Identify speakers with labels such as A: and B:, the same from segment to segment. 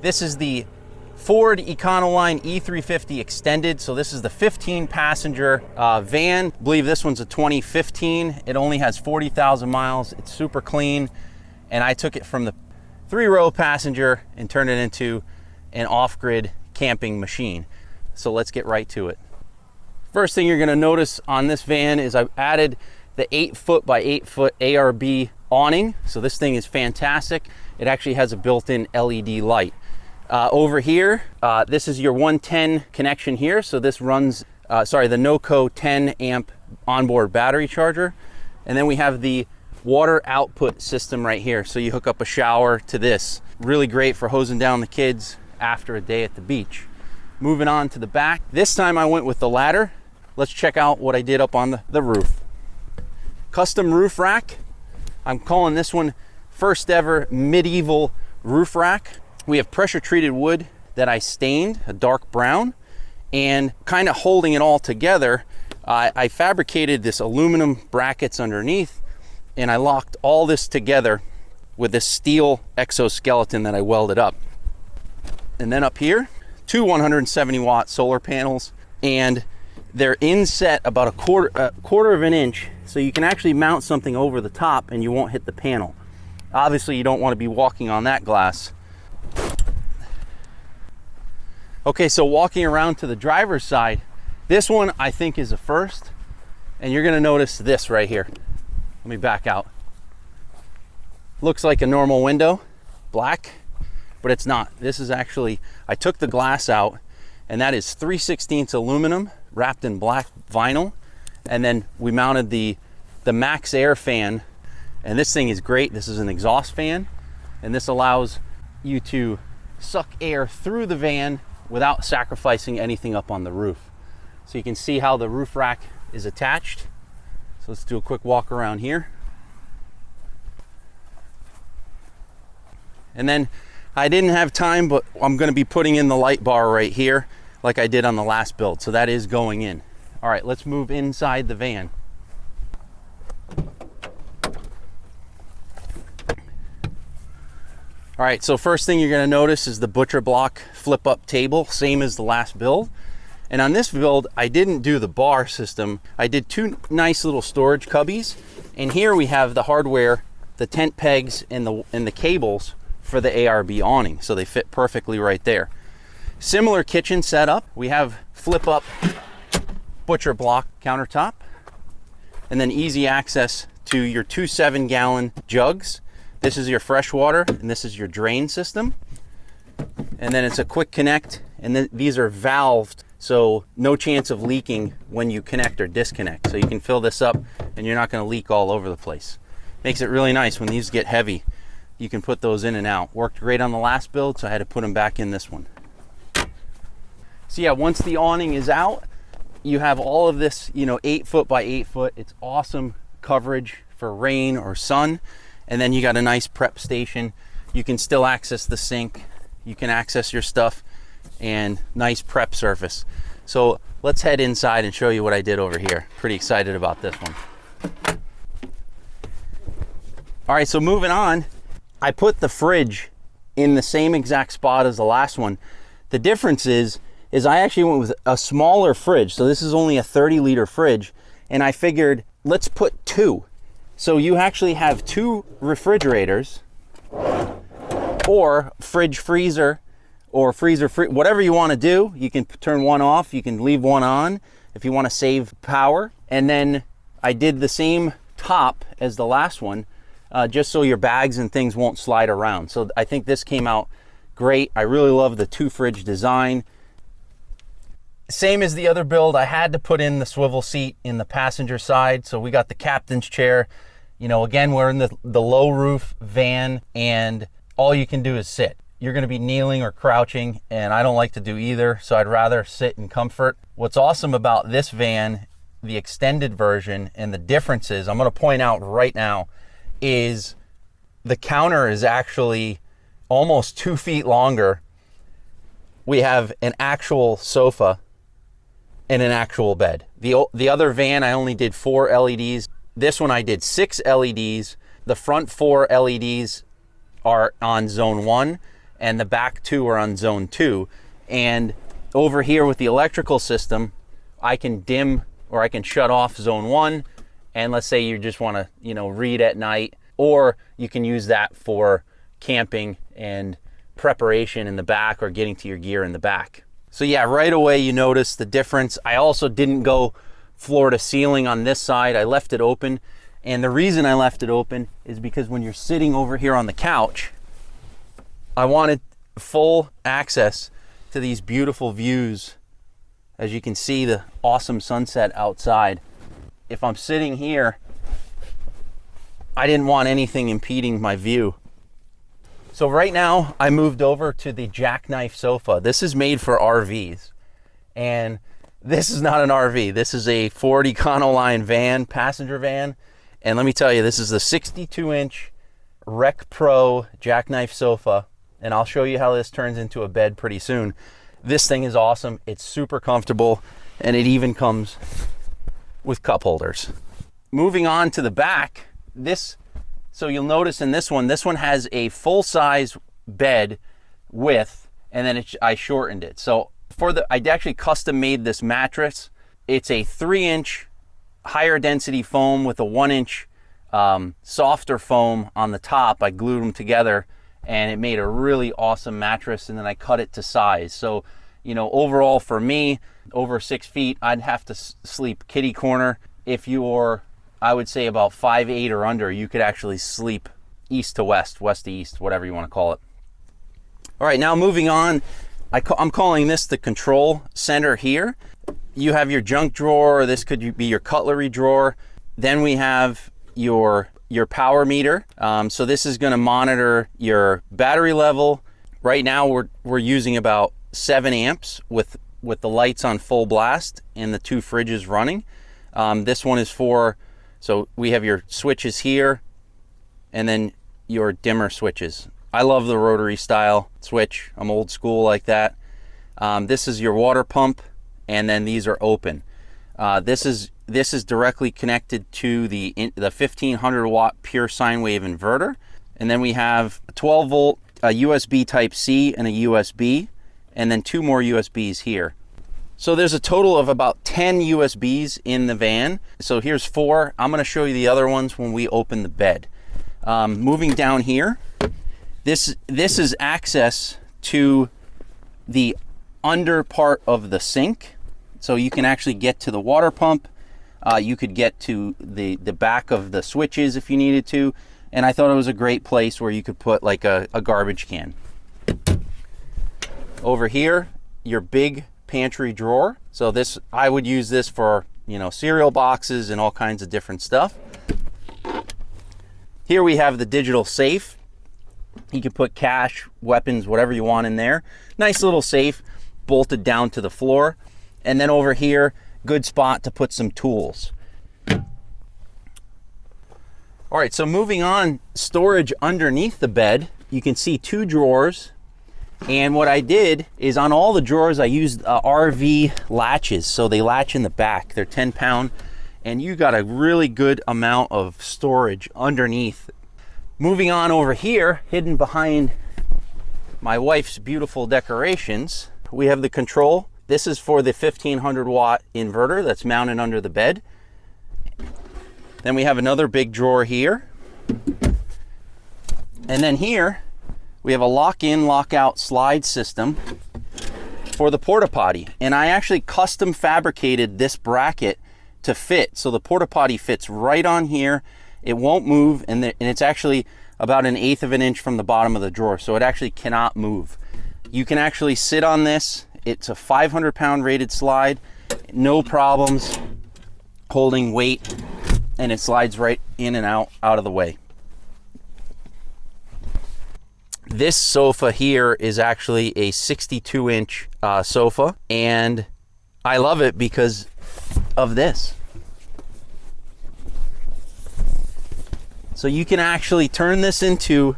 A: This is the Ford Econoline E350 Extended. So this is the 15 passenger van. I believe this one's a 2015. It only has 40,000 miles. It's super clean. And I took it from the 3-row passenger and turned it into an off-grid camping machine. So let's get right to it. First thing you're gonna notice on this van is I've added the 8-foot by 8-foot ARB awning. So this thing is fantastic. It actually has a built-in LED light. Over here, this is your 110 connection here. So this runs, the NOCO 10 amp onboard battery charger. And then we have the water output system right here. So you hook up a shower to this. Really great for hosing down the kids after a day at the beach. Moving on to the back. This time I went with the ladder. Let's check out what I did up on the roof. Custom roof rack. I'm calling this one first ever medieval roof rack. We have pressure treated wood that I stained a dark brown, and kind of holding it all together, I fabricated this aluminum brackets underneath, and I locked all this together with this steel exoskeleton that I welded up. And then up here, 2 170 watt solar panels, and they're inset about a quarter of an inch, so you can actually mount something over the top and you won't hit the panel. Obviously you don't want to be walking on that glass. Okay, so walking around to the driver's side, this one I think is a first, and you're gonna notice this right here. Let me back out. Looks like a normal window, black, but it's not. This is actually, I took the glass out, and that is 3/16 aluminum wrapped in black vinyl, and then we mounted the Max Air fan, and this thing is great. This is an exhaust fan, and this allows you to suck air through the van without sacrificing anything up on the roof. So you can see how the roof rack is attached. So let's do a quick walk around here. And then I didn't have time, but I'm gonna be putting in the light bar right here like I did on the last build. So that is going in. All right, let's move inside the van. All right, so first thing you're gonna notice is the butcher block flip up table, same as the last build. And on this build, I didn't do the bar system. I did 2 nice little storage cubbies. And here we have the hardware, the tent pegs and the cables for the ARB awning. So they fit perfectly right there. Similar kitchen setup. We have flip up butcher block countertop, and then easy access to your 2 7-gallon jugs. This is your fresh water, and this is your drain system. And then it's a quick connect, and these are valved, so no chance of leaking when you connect or disconnect. So you can fill this up and you're not gonna leak all over the place. Makes it really nice when these get heavy. You can put those in and out. Worked great on the last build, so I had to put them back in this one. So yeah, once the awning is out, you have all of this, 8-foot by 8-foot. It's awesome coverage for rain or sun. And then you got a nice prep station. You can still access the sink. You can access your stuff, and nice prep surface. So let's head inside and show you what I did over here. Pretty excited about this one. All right, so moving on, I put the fridge in the same exact spot as the last one. The difference is I actually went with a smaller fridge. So this is only a 30-liter fridge, and I figured let's put 2. So you actually have 2 refrigerators, or fridge freezer, or freezer whatever you want to do. You can turn one off, you can leave one on if you want to save power. And then I did the same top as the last one, just so your bags and things won't slide around. So I think this came out great. I really love the 2 fridge design. Same as the other build, I had to put in the swivel seat in the passenger side. So we got the captain's chair. Again, we're in the low roof van, and all you can do is sit. You're gonna be kneeling or crouching, and I don't like to do either, so I'd rather sit in comfort. What's awesome about this van, the extended version, and the differences I'm gonna point out right now, is the counter is actually almost 2 feet longer. We have an actual sofa and an actual bed. The other van, I only did 4 LEDs. This one I did 6 LEDs. The front 4 LEDs are on zone 1, and the back two are on zone 2. And over here with the electrical system, I can dim or I can shut off zone 1. And let's say you just want to, you know, read at night, or you can use that for camping and preparation in the back or getting to your gear in the back. So yeah, right away you notice the difference. I also didn't go floor to ceiling on this side. I left it open. And the reason I left it open is because when you're sitting over here on the couch, I wanted full access to these beautiful views. As you can see, the awesome sunset outside. If I'm sitting here, I didn't want anything impeding my view. So right now I moved over to the jackknife sofa. This is made for RVs, and this is not an RV. This is a Ford Econoline van, passenger van. And let me tell you, this is the 62-inch Rec Pro jackknife sofa. And I'll show you how this turns into a bed pretty soon. This thing is awesome. It's super comfortable, and it even comes with cup holders. Moving on to the back, so you'll notice in this one has a full-size bed width, and then I shortened it. So I actually custom made this mattress. It's a 3-inch higher density foam with a 1-inch softer foam on the top. I glued them together, and it made a really awesome mattress, and then I cut it to size. So, you know, overall for me, over 6 feet, I'd have to sleep kitty corner. If you're, I would say about 5'8" or under, you could actually sleep east to west, west to east, whatever you want to call it. All right, now moving on, I'm calling this the control center here. You have your junk drawer. This could be your cutlery drawer. Then we have your power meter. So this is going to monitor your battery level. Right now we're using about 7 amps with the lights on full blast and the 2 fridges running. This one is so we have your switches here and then your dimmer switches. I love the rotary style switch. I'm old school like that. This is your water pump, and then these are open. This is directly connected to the 1500 watt pure sine wave inverter. And then we have a 12 volt, a USB type C and a USB, and then 2 more USBs here. So there's a total of about 10 USBs in the van. So here's 4. I'm gonna show you the other ones when we open the bed. Moving down here, this is access to the under part of the sink. So you can actually get to the water pump. You could get to the back of the switches if you needed to. And I thought it was a great place where you could put like a garbage can. Over here, your big pantry drawer. So I would use this for, you know, cereal boxes and all kinds of different stuff. Here we have the digital safe. You can put cash, weapons, whatever you want in there. Nice little safe bolted down to the floor. And then over here, good spot to put some tools. All right, so moving on, storage underneath the bed. You can see 2 drawers. And what I did is on all the drawers, I used RV latches. So they latch in the back. They're 10-pound. And you got a really good amount of storage underneath. Moving on over here, hidden behind my wife's beautiful decorations, we have the control. This is for the 1500 watt inverter that's mounted under the bed. Then we have another big drawer here. And then here, we have a lock-in, lock-out slide system for the porta potty. And I actually custom fabricated this bracket to fit. So the porta potty fits right on here. It won't move, and it's actually about 1/8 of an inch from the bottom of the drawer. So it actually cannot move. You can actually sit on this. It's a 500-pound rated slide. No problems holding weight, and it slides right in and out of the way. This sofa here is actually a 62-inch sofa, and I love it because of this. So you can actually turn this into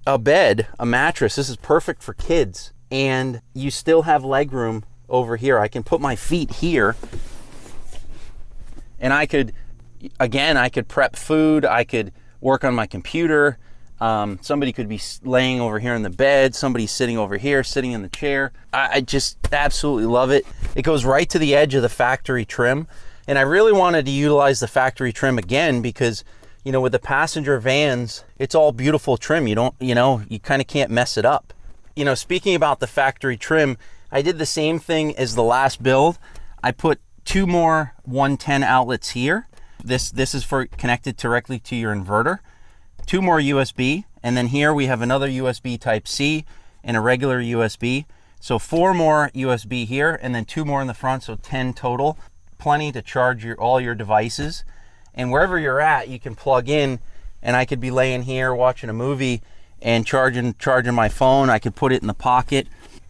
A: a bed, a mattress. This is perfect for kids, and you still have leg room over here. I can put my feet here, and I could prep food. I could work on my computer. Somebody could be laying over here in the bed, somebody's sitting over here, sitting in the chair. I just absolutely love it. It goes right to the edge of the factory trim. And I really wanted to utilize the factory trim again because, you know, with the passenger vans, it's all beautiful trim. You don't, you know, you kind of can't mess it up. You know, speaking about the factory trim, I did the same thing as the last build. I put 2 more 110 outlets here. This is for connected directly to your inverter. 2 more USB, and then here we have another USB Type-C and a regular USB. So 4 more USB here, and then 2 more in the front, so 10 total. Plenty to charge all your devices. And wherever you're at, you can plug in, and I could be laying here watching a movie and charging my phone. I could put it in the pocket.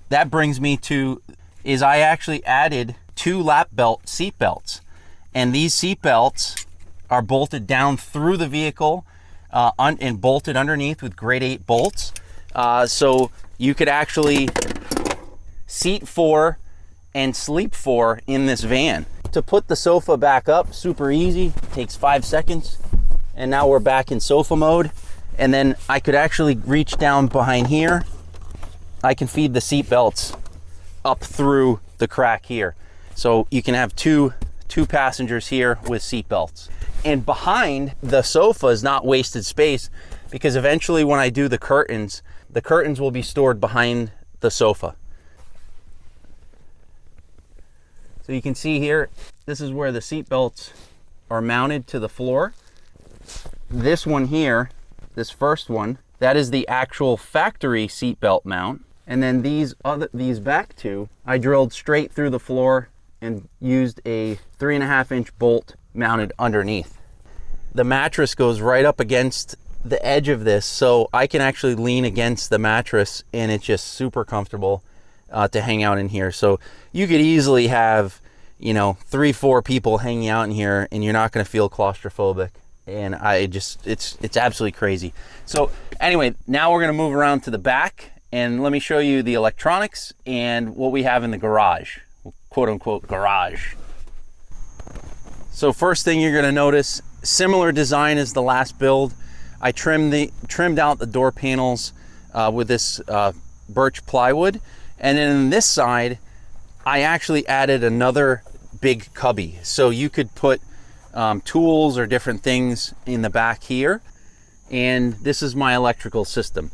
A: That brings me to, is I actually added 2 lap belt seat belts. And these seat belts are bolted down through the vehicle and bolted underneath with grade 8 bolts. So you could actually seat 4 and sleep 4 in this van. To put the sofa back up, super easy, takes 5 seconds. And now we're back in sofa mode. And then I could actually reach down behind here. I can feed the seat belts up through the crack here. So you can have two passengers here with seat belts. And behind the sofa is not wasted space because eventually when I do the curtains will be stored behind the sofa. So you can see here, this is where the seat belts are mounted to the floor. This one here, this first one, that is the actual factory seat belt mount. And then these back 2, I drilled straight through the floor and used a 3.5-inch bolt mounted underneath. The mattress goes right up against the edge of this, so I can actually lean against the mattress, and it's just super comfortable to hang out in here. So you could easily have, you know, 3-4 people hanging out in here, and you're not going to feel claustrophobic. And it's absolutely crazy. So anyway, now we're going to move around to the back, and let me show you the electronics and what we have in the garage, quote unquote garage. So first thing you're going to notice, similar design as the last build. I trimmed out the door panels with this birch plywood, and then on this side I actually added another big cubby, so you could put tools or different things in the back here. And this is my electrical system.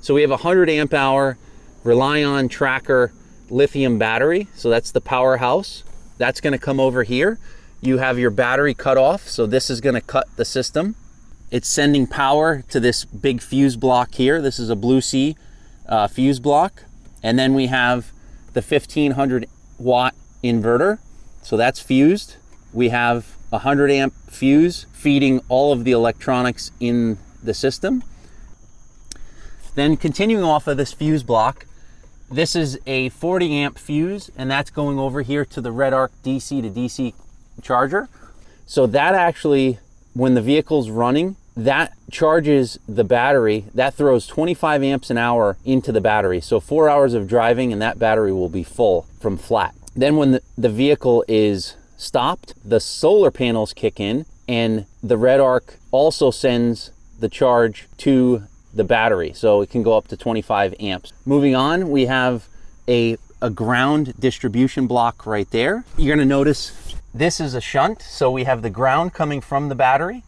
A: So we have a 100 amp hour Relion tracker lithium battery, so that's the powerhouse. That's going to come over here. You have your battery cut off, so this is going to cut the system. It's sending power to this big fuse block here. This is a Blue Sea fuse block. And then we have the 1500 watt inverter, so that's fused. We have a 100 amp fuse feeding all of the electronics in the system. Then continuing off of this fuse block, this is a 40 amp fuse, and that's going over here to the Red Arc DC to DC charger. So that actually, when the vehicle's running, that charges the battery. That throws 25 amps an hour into the battery. So 4 hours of driving and that battery will be full from flat. Then when the vehicle is stopped, the solar panels kick in, and the Red Arc also sends the charge to the battery, so it can go up to 25 amps. Moving on, we have a ground distribution block right there. You're going to notice this is a shunt, so we have the ground coming from the battery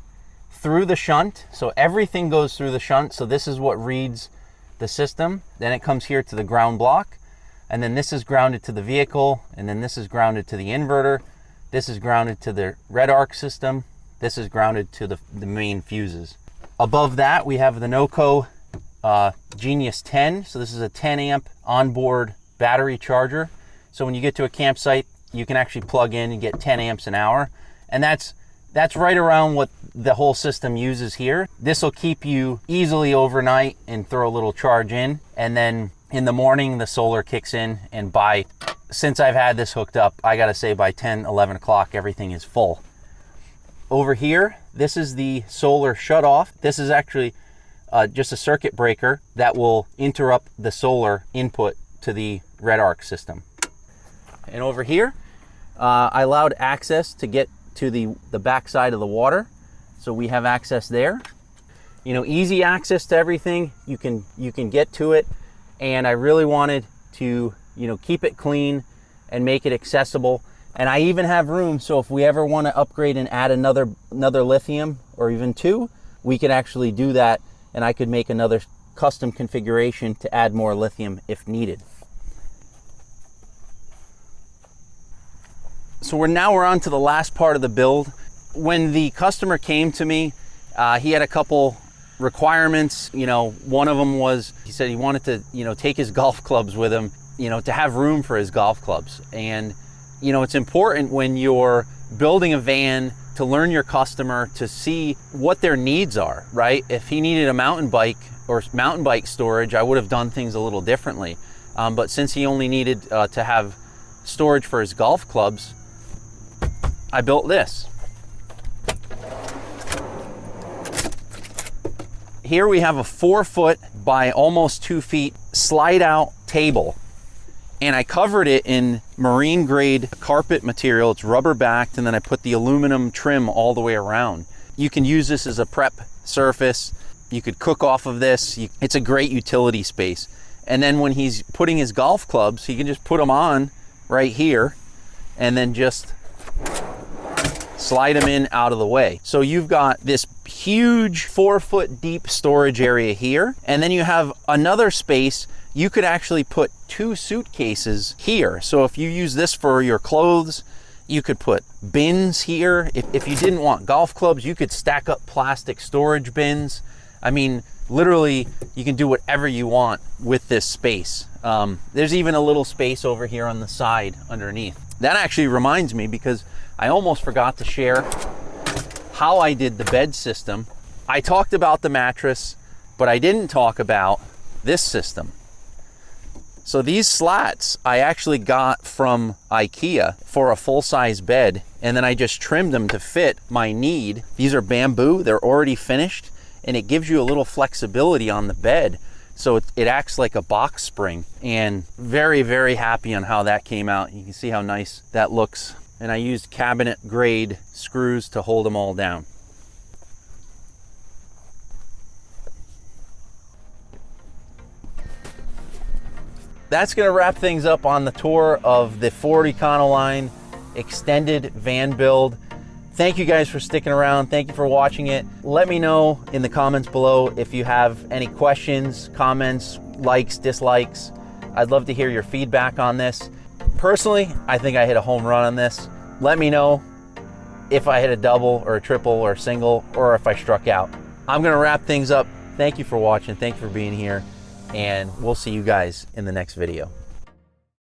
A: through the shunt, so everything goes through the shunt. So this is what reads the system. Then it comes here to the ground block, and then this is grounded to the vehicle, and then this is grounded to the inverter. This is grounded to the Red Arc system. This is grounded to the main fuses. Above that, we have the NOCO Genius 10. So this is a 10 amp onboard battery charger. So when you get to a campsite, you can actually plug in and get 10 amps an hour. And that's right around what the whole system uses here. This will keep you easily overnight and throw a little charge in. And then in the morning, the solar kicks in, and since I've had this hooked up, I gotta say by 10, 11 o'clock, everything is full. Over here, this is the solar shut off. This is actually just a circuit breaker that will interrupt the solar input to the Red Arc system. And over here, I allowed access to get to the back side of the water. So we have access there. you know, easy access to everything. You can get to it, and I really wanted to, you know, keep it clean and make it accessible. And I even have room, so if we ever want to upgrade and add another lithium or even two, we could actually do that, and I could make another custom configuration to add more lithium if needed. So we're on to the last part of the build. When the customer came to me, he had a couple requirements. You know, one of them was, he said he wanted to, you know, take his golf clubs with him, you know, to have room for his golf clubs. And, you know, it's important when you're building a van to learn your customer, to see what their needs are, right? If he needed a mountain bike or mountain bike storage, I would have done things a little differently. But since he only needed to have storage for his golf clubs, I built this. Here we have a 4 foot by almost 2 feet slide out table. And I covered it in marine grade carpet material. It's rubber backed, and then I put the aluminum trim all the way around. You can use this as a prep surface. You could cook off of this. It's a great utility space. And then when he's putting his golf clubs, he can just put them on right here and then just slide them in out of the way. So you've got this huge 4 foot deep storage area here. And then you have another space. You could actually put 2 suitcases here. So if you use this for your clothes, you could put bins here. If you didn't want golf clubs, you could stack up plastic storage bins. I mean, literally, you can do whatever you want with this space. There's even a little space over here on the side underneath. That actually reminds me, because I almost forgot to share how I did the bed system. I talked about the mattress, but I didn't talk about this system. So these slats I actually got from IKEA for a full-size bed, and then I just trimmed them to fit my need. These are bamboo, they're already finished, and it gives you a little flexibility on the bed. So it acts like a box spring, and very, very happy on how that came out. You can see how nice that looks. And I used cabinet grade screws to hold them all down. That's gonna wrap things up on the tour of the Ford Econoline Extended van build. Thank you guys for sticking around. Thank you for watching it. Let me know in the comments below if you have any questions, comments, likes, dislikes. I'd love to hear your feedback on this. Personally, I think I hit a home run on this. Let me know if I hit a double or a triple or a single, or if I struck out. I'm gonna wrap things up. Thank you for watching. Thank you for being here. And we'll see you guys in the next video.